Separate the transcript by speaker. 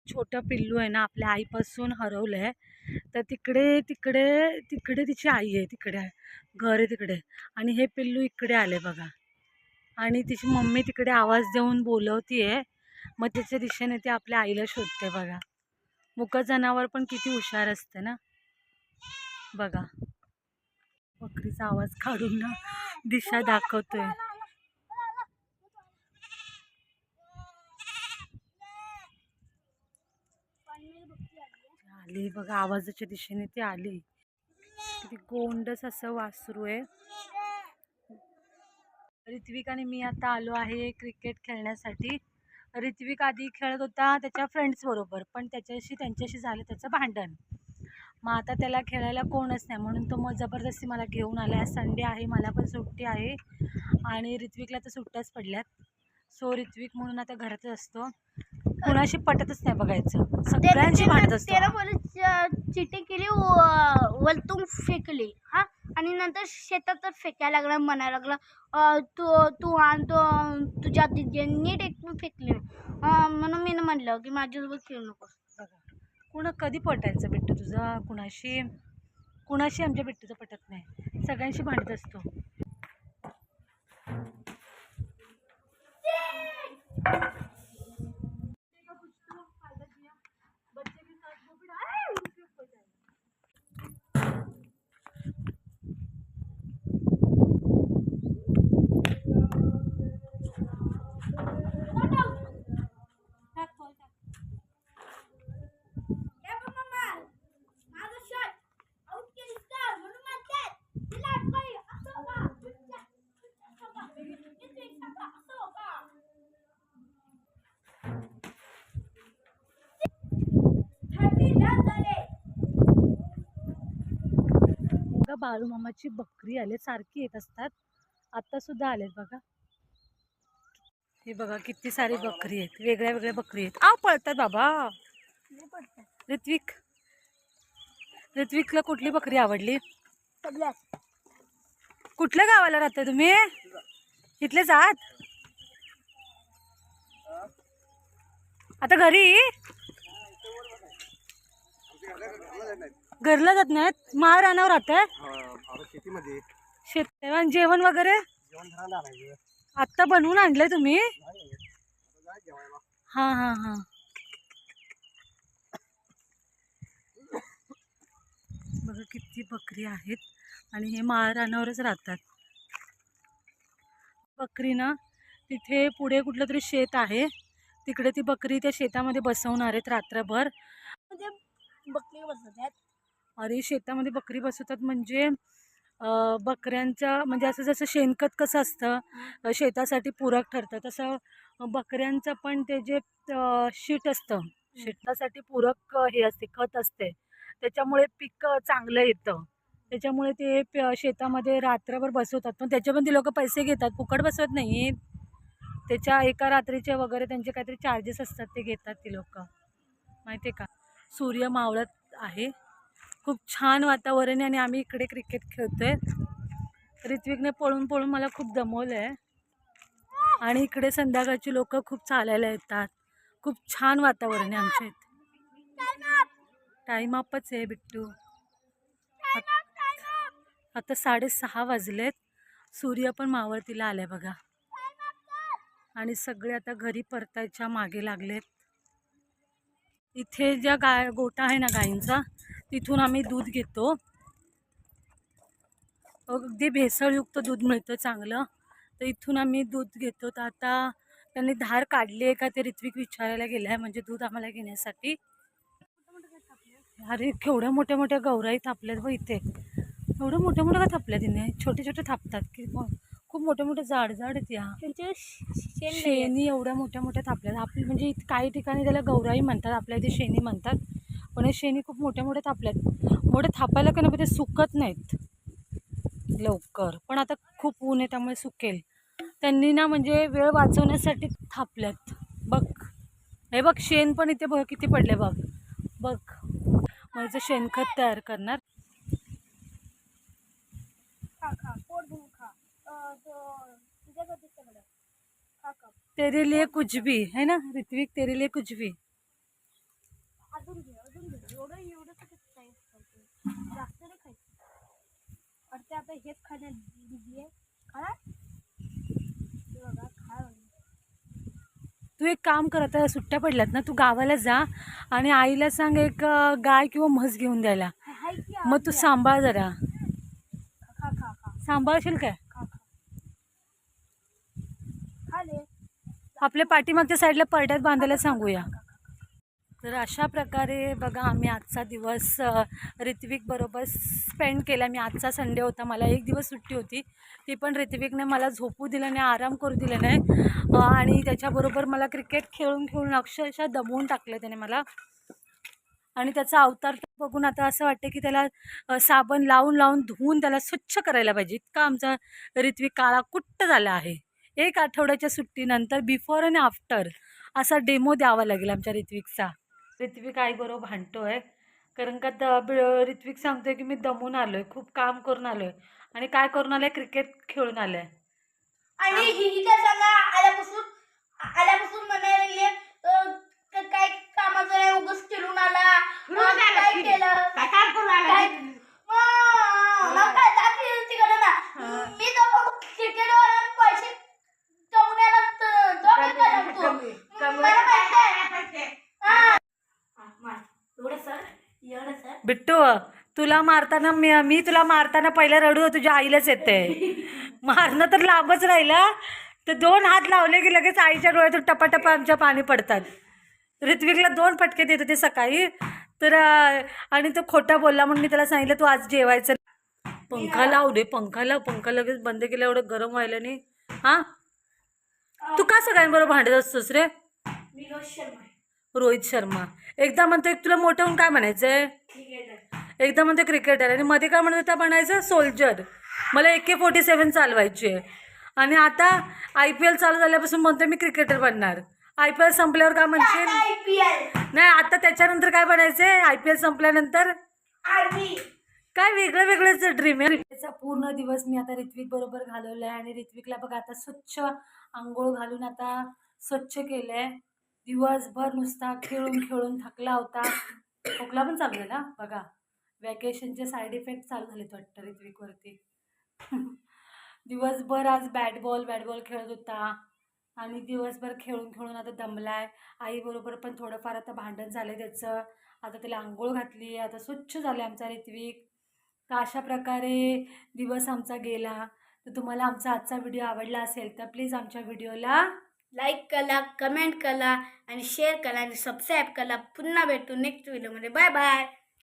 Speaker 1: छोटं पिल्लू आहे ना आपल्या आईपासून हरवलंय. तर तिकडे तिकडे तिकडे तिची आई आहे, तिकडे आहे, घर आहे तिकडे. आणि हे पिल्लू इकडे आले बघा. आणि तिची मम्मी तिकडे आवाज देऊन बोलवतीये. मग त्याच्या दिशेने ती आपल्या आईला शोधते बघा. मुक जनावर पण किती हुशार असते ना बघा. बकरीचा आवाज काढून ना दिशा दाखवतोय. आली बघा, आवाजाच्या दिशेने ती आली. किती गोंडस असं वासरू आहे. ऋत्विक आणि मी आता आलो आहे क्रिकेट खेळण्यासाठी. ऋत्विक आधी खेळत होता त्याच्या फ्रेंड्स बरोबर, पण त्यांच्याशी झालं त्याचं भांडण. मग आता त्याला खेळायला कोणच नाही, म्हणून तो मग जबरदस्ती मला घेऊन आला. आज संडे आहे, मला पण सुट्टी आहे आणि ऋत्विकला तर सुट्ट्याच पडल्यात. सो ऋत्विक म्हणून आता घरातच असतो. कुणाशी पटतच नाही बघायचं, सगळ्यांशी भांडत असतो.
Speaker 2: चिटी केली, वलतून फेकली हा, आणि नंतर शेतात फेकायला लागला, म्हणायला लागला तू तू आण तो तुझ्या नीट एक फेकली. म्हणून मी म्हटलं की माझ्यासोबत खेळू नको.
Speaker 1: कुणा कधी पटायचं बिट्टू तुझा? कुणाशी आमच्या बिट्टूचं पटत नाही, सगळ्यांशी भांडत असतो. बाळूमामाची बकरी आले, सारखी येत असतात. आता सुद्धा आलेत बघा. हे बघा किती सारी बकरी आहेत, वेगळ्या वेगळ्या बकरी आहेत. पळतात बाबा. ऋत्विकला कुठली बकरी आवडली? कुठल्या गावाला राहता तुम्ही? इथलेच आहात? आता घरी घरला जात नाहीत, माळ रानावर राहतंय. शेत जेवण वगैरे आता बनवून आणलंय तुम्ही? हा हा हा. बघा किती बकरी आहेत आणि हे माळ रानावरच राहतात. बकरी ना तिथे पुढे कुठलं तरी शेत आहे, तिकडे ती बकरी त्या शेतामध्ये बसवणार आहेत रात्रभर.
Speaker 2: बकरी बसवतात.
Speaker 1: अरे शेतामध्ये बकरी बसवतात म्हणजे बकऱ्यांचं म्हणजे असं जसं शेणखत कसं असतं शेतासाठी पूरक ठरतं, तसं बकऱ्यांचं पण ते जे शीट असतं शेतासाठी पूरक हे असते, खत असते. त्याच्यामुळे पीक चांगलं येतं. त्याच्यामुळे ते शेतामध्ये रात्रभर बसवतात. पण त्याचे पण ती लोक पैसे घेतात, फुकट बसवत नाही. त्याच्या एका रात्रीचे वगैरे त्यांचे काहीतरी चार्जेस असतात, ते घेतात ती लोक, माहिती आहे का. सूर्य मावळत आहे, खूप छान वातावरण आहे आणि आम्ही इकडे क्रिकेट खेळतोय. ऋत्विकने पळून पळून मला खूप दमवलं आहे. आणि इकडे संध्याकाळची लोक खूप चालायला येतात. खूप छान वातावरण आहे आमच्या इथे. टाईम अपच आहे बिट्टू. आता 6:30 वाजलेत. सूर्य पण मावळतीला आलाय बघा. आणि सगळे आता घरी परतायच्या मागे लागलेत. इथे ज्या गोठा आहे ना गाईंचा, तिथून आम्ही दूध घेतो. अगदी भेसळयुक्त दूध मिळतं चांगलं, तर इथून आम्ही दूध घेतो. तर आता त्यांनी धार काढली आहे का ते ऋत्विक विचारायला गेला आहे, म्हणजे दूध आम्हाला घेण्यासाठी. अरे केवढ्या मोठ्या मोठ्या गौराई थापल्यात व इथे. एवढं मोठ्या मोठ्या का थापल्या तिने? छोटे छोटे थापतात की खूप मोठे मोठे जाड जाड आहेत या. शेणी एवढ्या मोठ्या मोठ्या थापल्यात. आपली म्हणजे काही ठिकाणी त्याला गौराई म्हणतात, आपल्या इथे शेणी म्हणतात. पण हे शेणी खूप मोठ्या मोठ्या थापल्यात. मोठे थापायला का नाही, ते सुकत नाहीत लवकर. पण आता खूप ऊन आहे त्यामुळे सुकेल. त्यांनी ना म्हणजे वेळ वाचवण्यासाठी थापल्यात. बघ हे बघ, शेण पण इथे बघ किती पडले बघ. बघ माझं शेणखत तयार करणार. तेरे लिए कुछ भी है ना ऋत्विक, तेरे लिए कुछ भी.
Speaker 2: एवढं एवढं कसं काय खायचं, जास्त नाही खायचं. वाटते आता हेच खाण्यात बिझी आहे. खा बघा खा.
Speaker 1: तू एक काम कर, आता सुट्ट्या पडल्यात ना, तू गावाला जा आणि आईला सांग एक गाय किंवा म्हस घेऊन द्यायला.
Speaker 2: हाय की
Speaker 1: मग तू सांभाळ जरा.
Speaker 2: खा खा खा
Speaker 1: सांभाळशील काय?
Speaker 2: खा खा खा ले.
Speaker 1: आपल्या पाठीमागच्या साईडला परड्यात बांधायला सांगूया. तर अशा प्रकारे बघा आम्ही आजचा दिवस ऋत्विक बरोबर स्पेंड केला. मी आजचा संडे होता, मला एक दिवस सुट्टी होती, ती पण ऋत्विकने मला झोपू दिलं नाही, आराम करू दिलं नाही आणि त्याच्याबरोबर मला क्रिकेट खेळून खेळून अक्षरशः दमवून टाकलं त्याने मला. आणि त्याचा अवतार बघून आता असं वाटतं की त्याला साबण लावून लावून धुवून त्याला स्वच्छ करायला पाहिजे, इतका आमचा ऋत्विक काळा कुट्ट झाला आहे. एक आठवड्याच्या सुट्टीनंतर बिफोर आणि आफ्टर असा डेमो द्यावा लागेल आमच्या ऋत्विकचा. ऋत्विक आईबरोबर भांडतोय कारण का ऋत्विक सांगतोय की मी दमून आलोय, खूप काम करून आलोय. आणि काय करून आलोय? क्रिकेट खेळून आलोय.
Speaker 2: आणि ही काय सांगा, आल्यापासून म्हणायला लागले काय कामाचं नाही, उगाच फिरून आला, काय केलं, काय करून आला, काय दाखल तिकडे ना. मी तर क्रिकेटवर पैसे
Speaker 1: बिट्टू, तुला मारताना मी तुला मारताना पहिला रडू तुझ्या आईलाच येते. मारणं तर लांबच राहिलं, तर 2 हात लावले की लगेच आईच्या डोळ्यातून टपाटपा आमच्या पाणी पडतात. ऋत्विकला 2 फटके देत होते सकाळी तर, आणि तो खोटा बोलला म्हणून मी त्याला सांगितलं तू आज जेवायचं. पंखा लावू दे, पंखा लाव. पंखा लगेच बंद केला, एवढं गरम व्हायला नाही. हां, तू का सगळ्यांबरोबर भांडत असतोस रे? रोहित शर्मा. एकदा म्हणतो तुला मोठं होऊन काय म्हणायचंय? एकदा म्हणतो क्रिकेटर, आणि मध्ये काय म्हणत होता बनायचं? सोल्जर. मला AK-47 चालवायची आहे. आणि आता IPL चालू झाल्यापासून म्हणतो मी क्रिकेटर बनणार. IPL संपल्यावर काय म्हणशील? नाही, आता त्याच्यानंतर काय बनायचंय? IPL संपल्यानंतर काय वेगळं वेगळंच ड्रीम आहे. त्याचा पूर्ण दिवस मी आता ऋत्विक बरोबर घालवलाय आणि ऋत्विकला बघा आता स्वच्छ आंघोळ घालून आता स्वच्छ केलंय. दिवसभर नुसता खेळून खेळून थकला होता. खोकला पण चालू झाला बघा. वॅकेशनचे साईड इफेक्ट चालू झालेत वाटतं ऋत्विकवरती. दिवसभर आज बॅट बॉल खेळत होता आणि दिवसभर खेळून खेळून आता दमलाय. आईबरोबर पण थोडंफार आता भांडण झालं त्याचं. आता त्याला आंघोळ घातली, आता स्वच्छ झाले आमचा ऋत्विक. तर अशा प्रकारे दिवस आमचा गेला. तर तुम्हाला आमचा आजचा व्हिडिओ आवडला असेल तर प्लीज आमच्या व्हिडिओला
Speaker 2: लाईक करा, कमेंट करा आणि शेअर करा आणि सबस्क्राईब करा. पुन्हा भेटू नेक्स्ट व्हिडिओमध्ये. Bye bye.